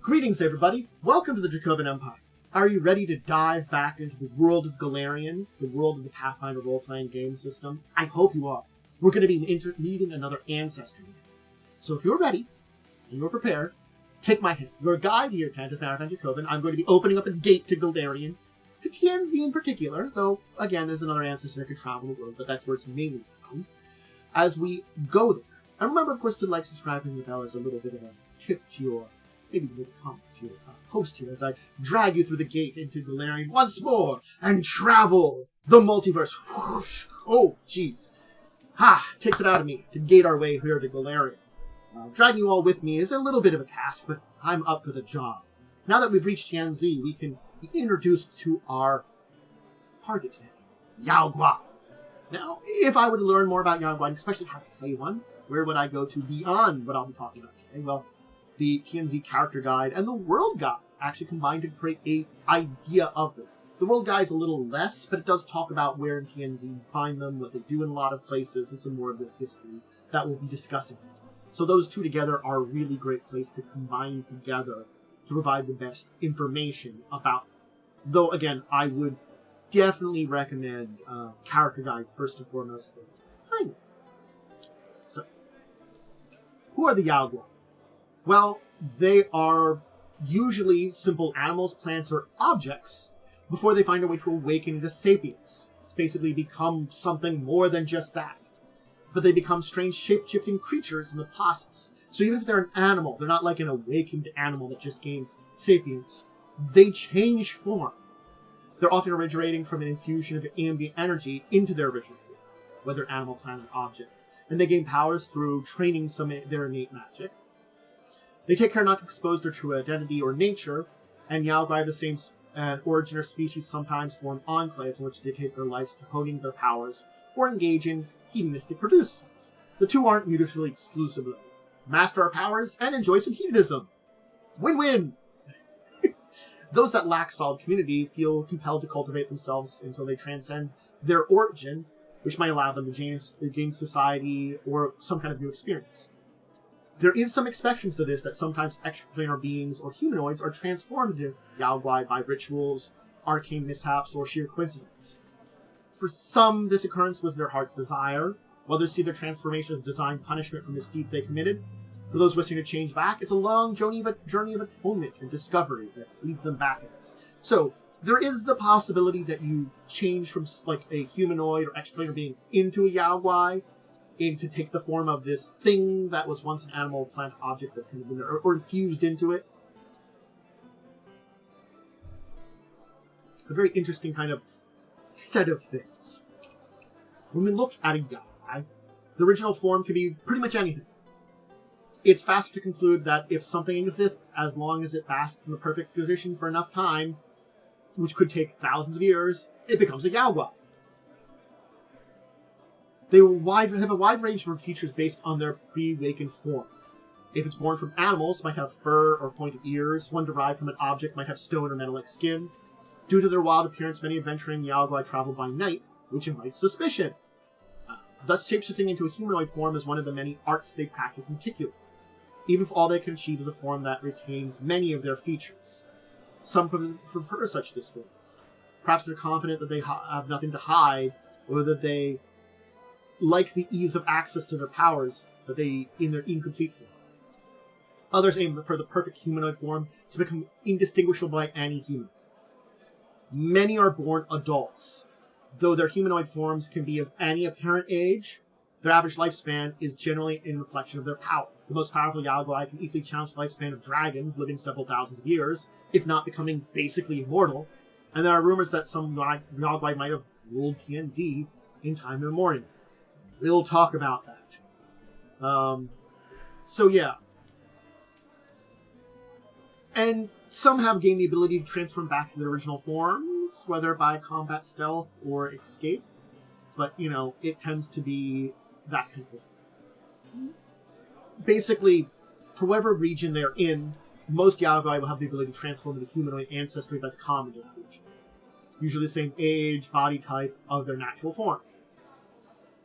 Greetings, everybody. Welcome to the Dracovin Empire. Are you ready to dive back into the world of Golarion, the world of the Pathfinder role-playing game system? I hope you are. We're going to be meeting another ancestor here. So if you're ready, and you're prepared, take my hand. Your guide here, Candace Narravan Dracovin. I'm going to be opening up a gate to Golarion, to Tian Xia in particular, though, again, there's another ancestor that could travel the world, but that's where it's mainly from. As we go there, and remember, of course, to like, subscribe, and the bell is a little bit of a tip to your, maybe a little comment to your host here, as I drag you through the gate into Golarion once more, and travel the multiverse. Whoosh. Oh, jeez. Takes it out of me to gate our way here to Golarion. Dragging you all with me is a little bit of a task, but I'm up for the job. Now that we've reached Tian Xia, we can be introduced to our target today, Yaoguai. Now, if I were to learn more about Yaoguai, especially how to play one, where would I go to beyond what I'll be talking about today? Well, the Tian Xia character guide and the world guide actually combined to create an idea of them. The world guide is a little less, but it does talk about where in Tian Xia you find them, what they do in a lot of places, and some more of the history that we'll be discussing. So those two together are a really great place to combine together to provide the best information about. Though, again, I would definitely recommend character guide first and foremost. So, who are the Yaoguai? Well, they are usually simple animals, plants, or objects before they find a way to awaken into sapience. Basically become something more than just that. But they become strange shape-shifting creatures in the process. So even if they're an animal, they're not like an awakened animal that just gains sapience. They change form. They're often originating from an infusion of ambient energy into their original form, whether animal, plant, or object. And they gain powers through training some of their innate magic. They take care not to expose their true identity or nature, and Yaoguai, the same origin or species, sometimes form enclaves in which they dedicate their lives to honing their powers or engage in hedonistic pursuits. The two aren't mutually exclusive, though. Master our powers and enjoy some hedonism. Win-win! Those that lack solid community feel compelled to cultivate themselves until they transcend their origin, which might allow them to gain society or some kind of new experience. There is some exceptions to this, that sometimes extraplanar beings or humanoids are transformed into Yaoguai by rituals, arcane mishaps, or sheer coincidence. For some, this occurrence was their heart's desire. Others see their transformation as divine punishment for misdeeds they committed. For those wishing to change back, it's a long journey of atonement and discovery that leads them back at us. So, there is the possibility that you change from like a humanoid or extraplanar being into a Yaoguai, to take the form of this thing that was once an animal, plant, object that's kind of been there, or infused into it. A very interesting kind of set of things. When we look at a Yaoguai, the original form can be pretty much anything. It's faster to conclude that if something exists, as long as it basks in the perfect position for enough time, which could take thousands of years, it becomes a Yaoguai. They have a wide range of features based on their pre-awakened form. If it's born from animals, it might have fur or pointed ears. One derived from an object might have stone or metal-like skin. Due to their wild appearance, many adventuring Yaoguai travel by night, which invites suspicion. Thus, shapeshifting into a humanoid form is one of the many arts they practice meticulously, even if all they can achieve is a form that retains many of their features. Some prefer this form. Perhaps they're confident that they have nothing to hide, or that they like the ease of access to their powers that they in their incomplete form. Others aim for the perfect humanoid form to become indistinguishable by any human. Many are born adults. Though their humanoid forms can be of any apparent age, their average lifespan is generally in reflection of their power. The most powerful Yaoguai can easily challenge the lifespan of dragons, living several thousands of years, if not becoming basically immortal, and there are rumors that some Yaoguai might have ruled Tian Xia in time immemorial. We'll talk about that. So yeah. And some have gained the ability to transform back to their original forms, whether by combat, stealth, or escape. But, it tends to be that kind of thing. Basically, for whatever region they're in, most Yaoguai will have the ability to transform into humanoid ancestry that's common to that region. Usually the same age, body type of their natural form.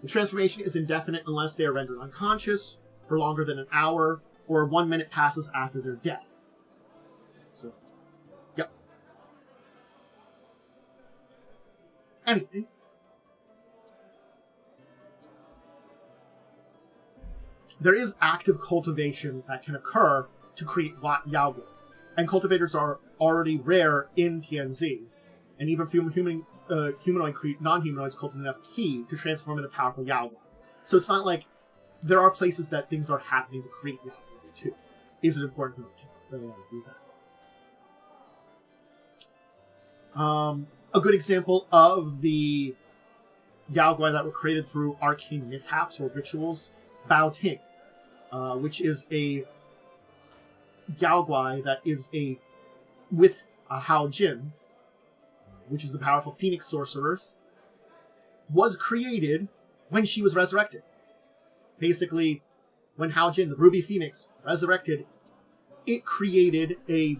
The transformation is indefinite unless they are rendered unconscious for longer than an hour, or 1 minute passes after their death. So, yep. Anyway. There is active cultivation that can occur to create Yaoguai. And cultivators are already rare in Tian Xia. And even non-humanoids cultivate enough ki to transform into powerful Yaoguai. So it's not like there are places that things are happening to create Yaoguai too. Is it important to do that? A good example of the Yaoguai that were created through arcane mishaps or rituals, Bao Ting, which is a Yaoguai that is with a Hao Jin, which is the powerful phoenix sorcerers, was created when she was resurrected. Basically, when Hao Jin, the Ruby Phoenix, resurrected, it created a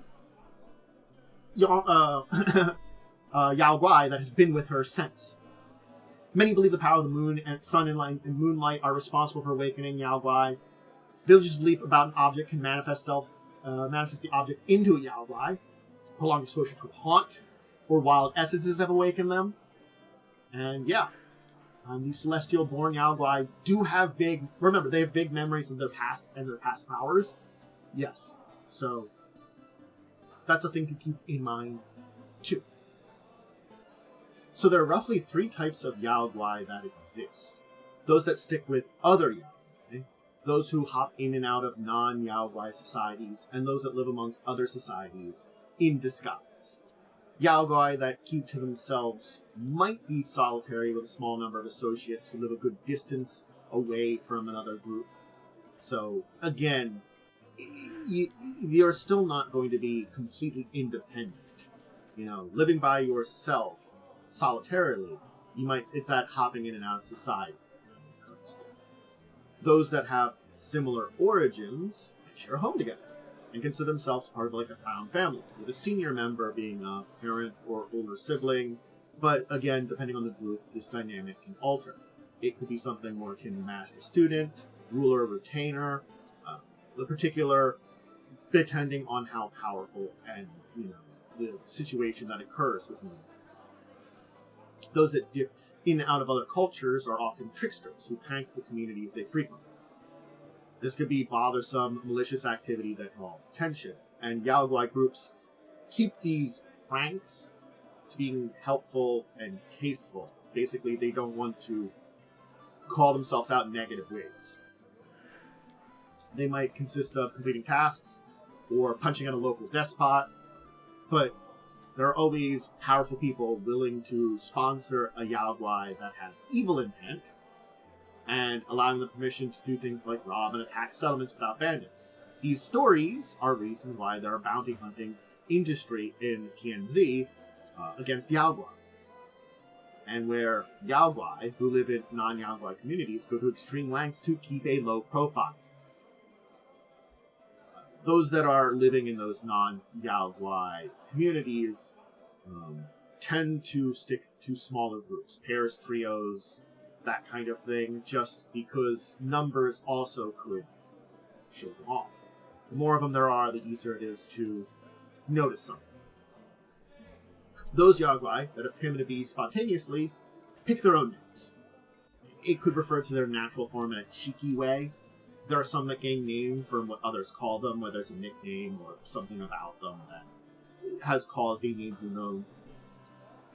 Yaoguai that has been with her since. Many believe the power of the moon and sun and moonlight are responsible for awakening Yaoguai. Villagers' belief about an object can manifest the object into a Yaoguai. Prolonged exposure to a haunt or wild essences have awakened them. And yeah, these celestial-born Yaoguai do have they have vague memories of their past and their past powers. Yes, so that's a thing to keep in mind too. So there are roughly 3 types of Yaoguai that exist. Those that stick with other Yaoguai, those who hop in and out of non-Yaoguai societies, and those that live amongst other societies in disguise. Yaoguai that keep to themselves might be solitary with a small number of associates who live a good distance away from another group. So, again, you're still not going to be completely independent. Living by yourself solitarily, it's that hopping in and out of society. Those that have similar origins share a home together and consider themselves part of a found family, with a senior member being a parent or older sibling. But again, depending on the group, this dynamic can alter. It could be something more akin to master-student, ruler-retainer, the particular depending on how powerful and the situation that occurs within them. Those that dip in and out of other cultures are often tricksters who prank the communities they frequent. This could be bothersome, malicious activity that draws attention, and Yaoguai groups keep these pranks to being helpful and tasteful. Basically, they don't want to call themselves out in negative ways. They might consist of completing tasks or punching at a local despot, but there are always powerful people willing to sponsor a Yaoguai that has evil intent and allowing them permission to do things like rob and attack settlements without bandit. These stories are reason why there are bounty hunting industry in Tian Xia against Yaoguai, and where Yaoguai, who live in non-Yaoguai communities, go to extreme lengths to keep a low profile. Those that are living in those non-Yaoguai communities tend to stick to smaller groups, pairs, trios, that kind of thing, just because numbers also could show them off. The more of them there are, the easier it is to notice something. Those Yaoguai that appear to be spontaneously pick their own names. It could refer to their natural form in a cheeky way. There are some that gain name from what others call them, whether it's a nickname or something about them that has caused a name to be known.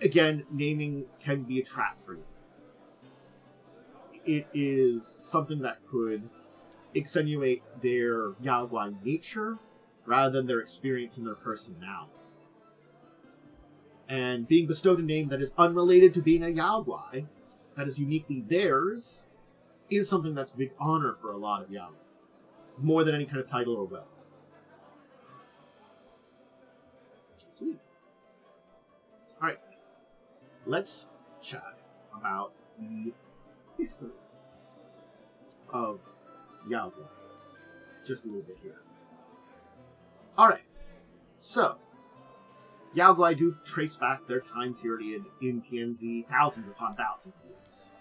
Again, naming can be a trap for you. It is something that could extenuate their Yaoguai nature rather than their experience and their personality. And being bestowed a name that is unrelated to being a Yaoguai, that is uniquely theirs, is something that's a big honor for a lot of Yaoguai, more than any kind of title or wealth. Sweet. Alright, let's chat about the history of Yaoguai. Just a little bit here. Alright, so Yaoguai do trace back their time period in Tian Xia thousands upon thousands of years.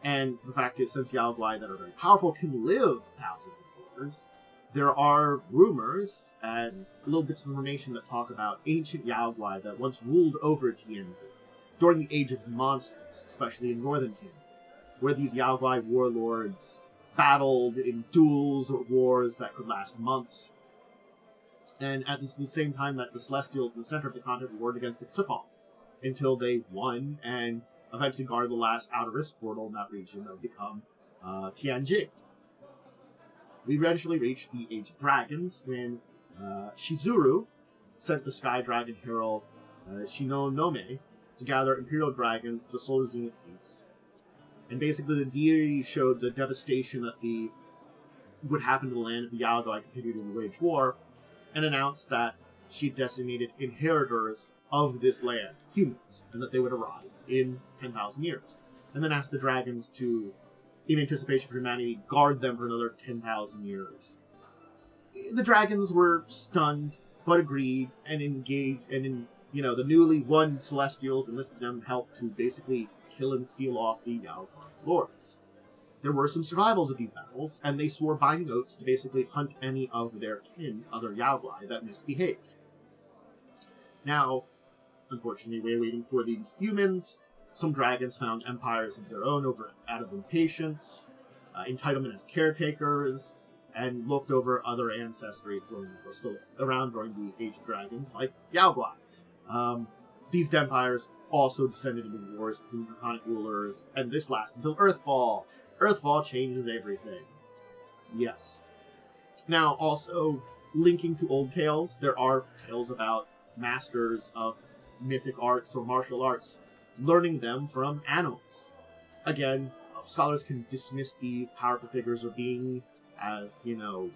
And the fact is, since Yaoguai that are very powerful can live thousands of years, there are rumors and little bits of information that talk about ancient Yaoguai that once ruled over Tian Xia during the Age of Monsters, especially in northern Tian Xia, where these Yaoguai warlords battled in duels or wars that could last months. And at the same time that the Celestials in the center of the continent warred against the Clip-Off until they won and eventually guarded the last Outer Rift portal in that region that would become Tian Xia. We eventually reached the Age of Dragons when Shizuru sent the Sky Dragon Herald Shinonome to gather Imperial Dragons to the Solar Zenith Peaks. And basically the deity showed the devastation that would happen to the land if the Yaoguai continued to wage war, and announced that she designated inheritors of this land, humans, and that they would arrive in 10,000 years. And then asked the dragons to, in anticipation for humanity, guard them for another 10,000 years. The dragons were stunned, but agreed, and engaged, and the newly won Celestials enlisted them to help to basically kill and seal off the Yaoguai lords. There were some survivals of these battles, and they swore binding oaths to basically hunt any of their kin, other Yaoguai, that misbehaved. Now, unfortunately, we're waiting for the humans. Some dragons found empires of their own out of impatience, entitlement as caretakers, and looked over other ancestries who were still around during the Age of Dragons, like Yaoguai. These empires also descended into wars between draconic rulers, and this lasted until Earthfall. Earthfall changes everything. Yes. Now, also, linking to old tales, there are tales about masters of mythic arts or martial arts learning them from animals. Again, scholars can dismiss these powerful figures or being as,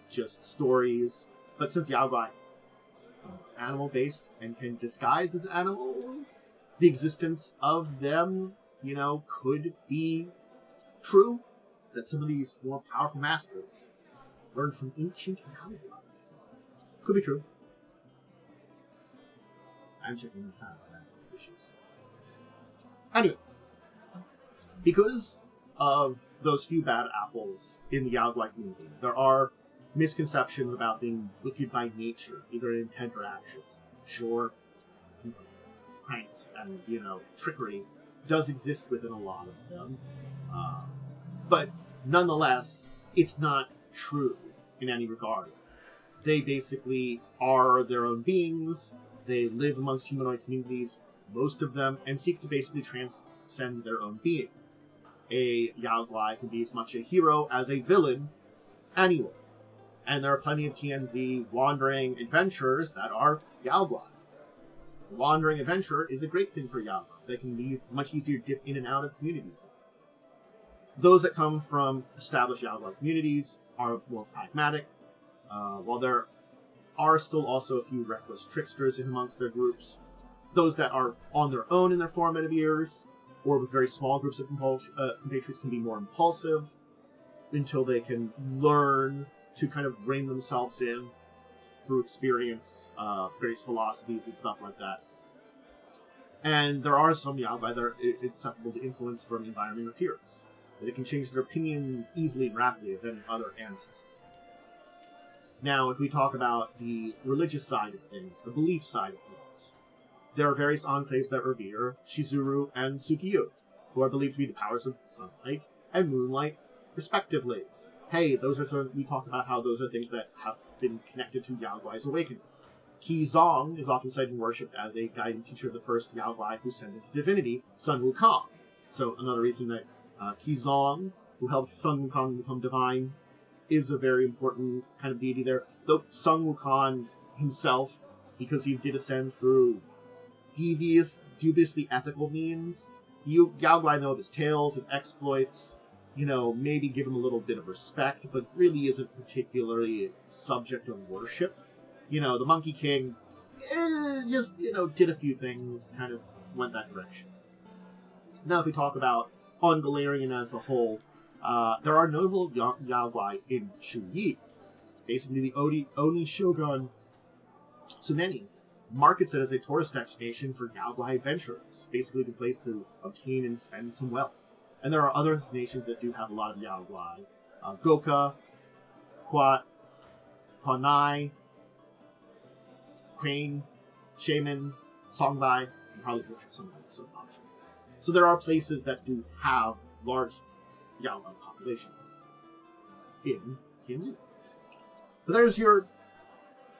just stories, but since Yaoguai is animal-based and can disguise as animals, the existence of them, could be true. That some of these more powerful masters learned from ancient Yaoguai. Could be true. I'm checking this out. Issues. Anyway, because of those few bad apples in the Yaoguai community, there are misconceptions about being wicked by nature, either in intent or actions. Sure, pranks and, trickery does exist within a lot of them. But nonetheless, it's not true in any regard. They basically are their own beings. They live amongst humanoid communities, most of them, and seek to basically transcend their own being. A Yaoguai can be as much a hero as a villain anywhere. And there are plenty of TNZ wandering adventurers that are Yaoguai. A wandering adventurer is a great thing for Yaoguai. They can be much easier to dip in and out of communities. Those that come from established Yaoguai communities are more pragmatic, while there are still also a few reckless tricksters in amongst their groups. Those that are on their own in their formative years, or with very small groups of compatriots, can be more impulsive until they can learn to kind of rein themselves in through experience, various philosophies and stuff like that. And there are some Yaoguai that are acceptable to influence from environment or peers. They can change their opinions easily and rapidly as any other ancestor. Now, if we talk about the religious side of things, the belief side of things, there are various enclaves that revere Shizuru and Tsukiyo, who are believed to be the powers of sunlight and moonlight, respectively. Hey, we talked about how those are things that have been connected to Yaoguai's awakening. Qizong is often cited and worshipped as a guiding teacher of the first Yaoguai who ascended to divinity, Sun Wukong. So another reason that Qizong, who helped Sun Wukong become divine, is a very important kind of deity there. Though Sun Wukong himself, because he did ascend through dubiously ethical means, Yaoguai know of his tales, his exploits, maybe give him a little bit of respect, but really isn't particularly subject of worship. The Monkey King just, did a few things, kind of went that direction. Now, if we talk about on Golarion as a whole, there are notable Yaoguai in Shuyi. Basically, the Oni Shogun Tsuneni markets it as a tourist destination for Yaoguai adventurers, basically the place to obtain and spend some wealth. And there are other nations that do have a lot of Yaoguai. Goka, Quat, Kwanai, Crane, Shaman, Songbai, and probably butchered some of them subconsciously. So there are places that do have large Yaoguai populations in Tianxia. But there's your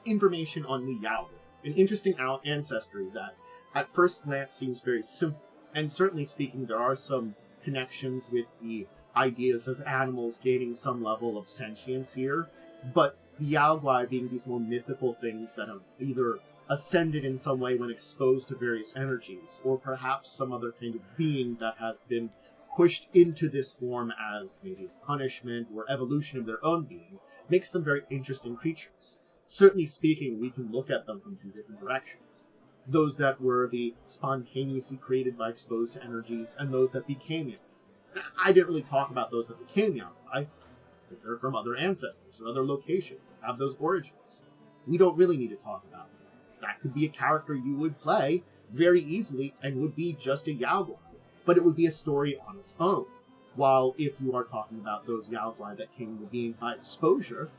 information on the Yaoguai, an interesting ancestry that at first glance seems very simple. And certainly speaking, there are some connections with the ideas of animals gaining some level of sentience here, but the Yaoguai being these more mythical things that have either ascended in some way when exposed to various energies, or perhaps some other kind of being that has been pushed into this form as maybe a punishment or evolution of their own being, makes them very interesting creatures. Certainly speaking, we can look at them from two different directions. Those that were the spontaneously created by exposed to energies, and those that became it. I didn't really talk about those that became Yaoguai, because they're from other ancestors or other locations that have those origins. We don't really need to talk about them. That could be a character you would play very easily and would be just a Yaoguai, but it would be a story on its own. While if you are talking about those Yaoguai that came into being by exposure,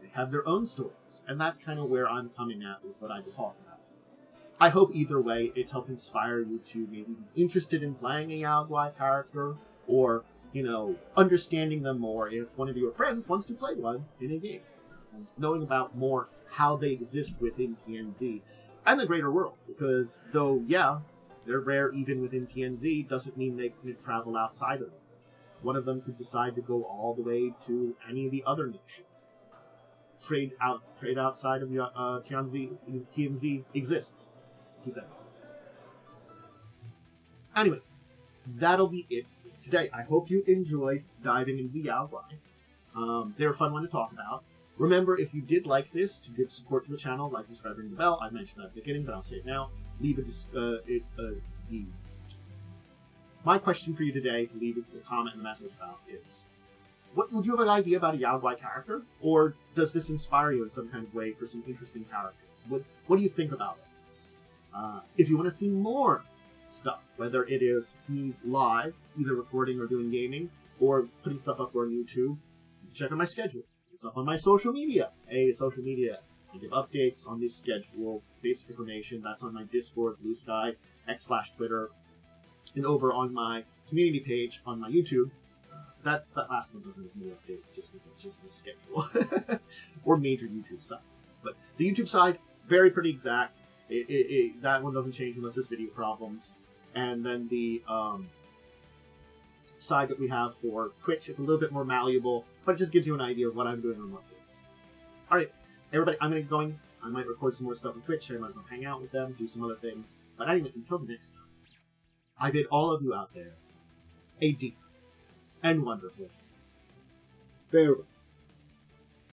they have their own stories, and that's kind of where I'm coming at with what I was talking about. I hope either way it's helped inspire you to maybe be interested in playing a Yaoguai character, or, understanding them more if one of your friends wants to play one in a game. And knowing about more how they exist within TNZ and the greater world. Because though, they're rare even within TNZ, doesn't mean they can travel outside of it. One of them could decide to go all the way to any of the other nations. Trade outside of TNZ exists. Keep that in mind. Anyway, that'll be it for today. I hope you enjoyed diving into the Yaoguai. They're a fun one to talk about. Remember, if you did like this, to give support to the channel, like, subscribe, ring the bell. I mentioned that at the beginning, but I'll say it now. Leave my question for you today, to leave a comment and a message about is, would you have an idea about a Yaoguai character? Or does this inspire you in some kind of way for some interesting characters? What do you think about this? If you want to see more stuff, whether it is me live, either recording or doing gaming, or putting stuff up on YouTube, check out my schedule. It's up on my social media. I give updates on this schedule, basic information. That's on my Discord, Blue Sky, X/Twitter, and over on my community page on my YouTube. That last one doesn't have more updates, just because it's just the schedule. Or major YouTube sites. But the YouTube side, pretty exact. That one doesn't change unless there's video problems. And then the side that we have for Twitch, it's a little bit more malleable, but it just gives you an idea of what I'm doing on what days. Alright, everybody, I'm going to get going. I might record some more stuff on Twitch. I might go hang out with them, do some other things. But anyway, until the next time, I bid all of you out there a deep and wonderful farewell.